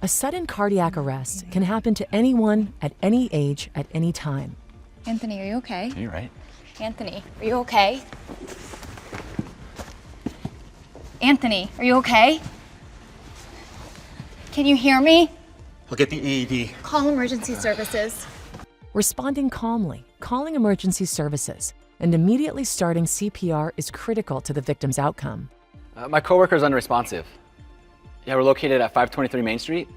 A sudden cardiac arrest can happen to anyone at any age at any time. Anthony, are you okay? You're right. Anthony, are you okay? Anthony, are you okay? Can you hear me? I'll get the AED. Call emergency services. Responding calmly, calling emergency services, and immediately starting CPR is critical to the victim's outcome. My coworker's unresponsive. Yeah, we're located at 523 Main Street.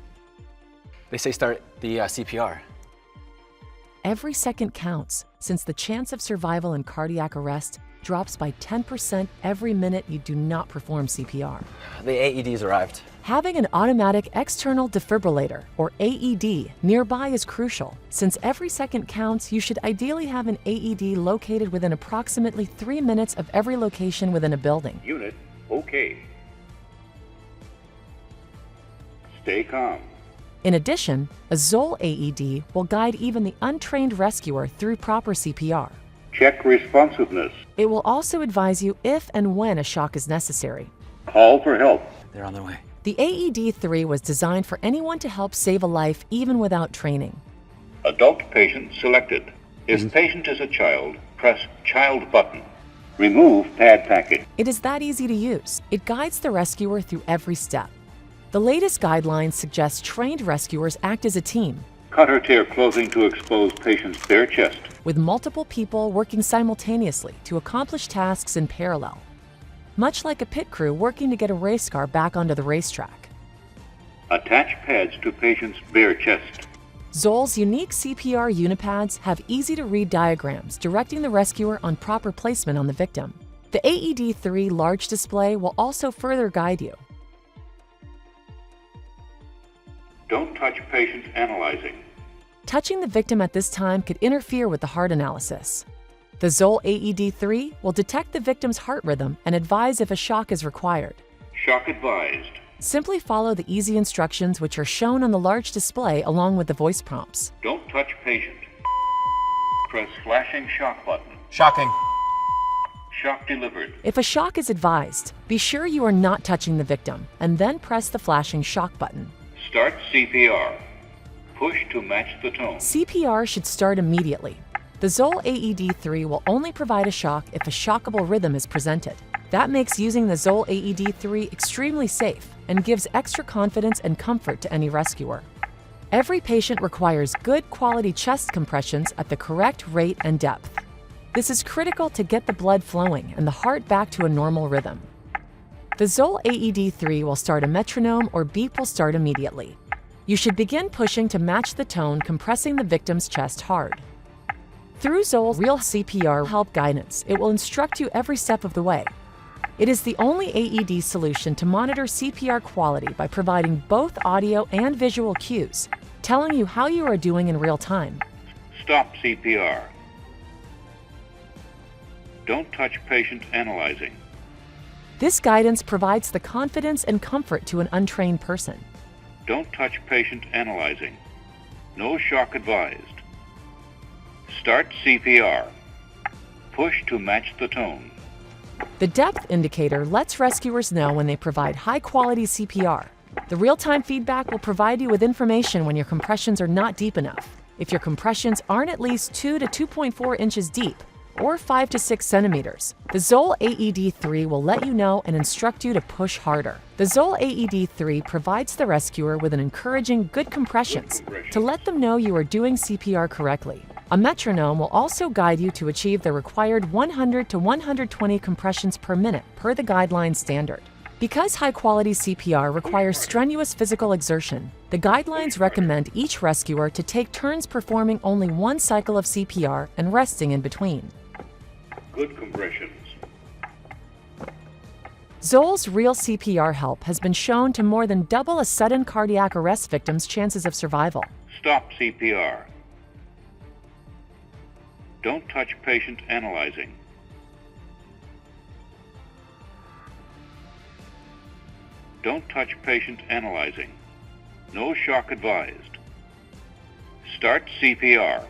They say start the CPR. Every second counts, since the chance of survival in cardiac arrest drops by 10% every minute you do not perform CPR. The AED's arrived. Having an automatic external defibrillator, or AED, nearby is crucial. Since every second counts, you should ideally have an AED located within approximately 3 minutes of every location within a building. Unit, okay. Stay calm. In addition, a ZOLL AED will guide even the untrained rescuer through proper CPR. Check responsiveness. It will also advise you if and when a shock is necessary. Call for help. They're on their way. The AED-3 was designed for anyone to help save a life even without training. Adult patient selected. If patient is a child, press child button. Remove pad packet. It is that easy to use. It guides the rescuer through every step. The latest guidelines suggest trained rescuers act as a team, Cut or tear clothing to expose patient's bare chest. with multiple people working simultaneously to accomplish tasks in parallel, much like a pit crew working to get a race car back onto the racetrack. Attach pads to patient's bare chest. ZOLL's unique CPR Uni-padz have easy-to-read diagrams directing the rescuer on proper placement on the victim. The AED-3 large display will also further guide you. Don't touch patient analyzing. Touching the victim at this time could interfere with the heart analysis. The ZOLL AED-3 will detect the victim's heart rhythm and advise if a shock is required. Shock advised. Simply follow the easy instructions which are shown on the large display along with the voice prompts. Don't touch patient. Press flashing shock button. Shocking. Shock delivered. If a shock is advised, be sure you are not touching the victim and then press the flashing shock button. Start CPR. Push to match the tone. CPR should start immediately. The ZOLL AED-3 will only provide a shock if a shockable rhythm is presented. That makes using the ZOLL AED-3 extremely safe and gives extra confidence and comfort to any rescuer. Every patient requires good quality chest compressions at the correct rate and depth. This is critical to get the blood flowing and the heart back to a normal rhythm. The ZOLL AED-3 will start a metronome or beep will start immediately. You should begin pushing to match the tone, compressing the victim's chest hard. Through ZOLL's Real CPR Help guidance, it will instruct you every step of the way. It is the only AED solution to monitor CPR quality by providing both audio and visual cues, telling you how you are doing in real time. Stop CPR. Don't touch patient analyzing. This guidance provides the confidence and comfort to an untrained person. Don't touch patient analyzing. No shock advised. Start CPR. Push to match the tone. The depth indicator lets rescuers know when they provide high-quality CPR. The real-time feedback will provide you with information when your compressions are not deep enough. If your compressions aren't at least 2 to 2.4 inches deep, or 5 to 6 centimeters, the ZOLL AED-3 will let you know and instruct you to push harder. The ZOLL AED-3 provides the rescuer with an encouraging good compressions to let them know you are doing CPR correctly. A metronome will also guide you to achieve the required 100 to 120 compressions per minute per the guideline standard. Because high-quality CPR requires strenuous physical exertion, the guidelines recommend each rescuer to take turns performing only one cycle of CPR and resting in between. Good compressions. ZOLL's Real CPR Help has been shown to more than double a sudden cardiac arrest victim's chances of survival. Stop CPR. Don't touch patient analyzing. Don't touch patient analyzing. No shock advised. Start CPR.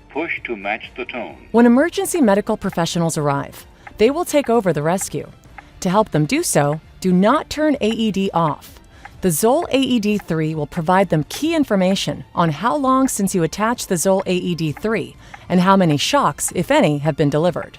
Push to match the tone. When emergency medical professionals arrive, they will take over the rescue. To help them do so, do not turn AED off. The ZOLL AED3 will provide them key information on how long since you attached the ZOLL AED3 and how many shocks, if any, have been delivered.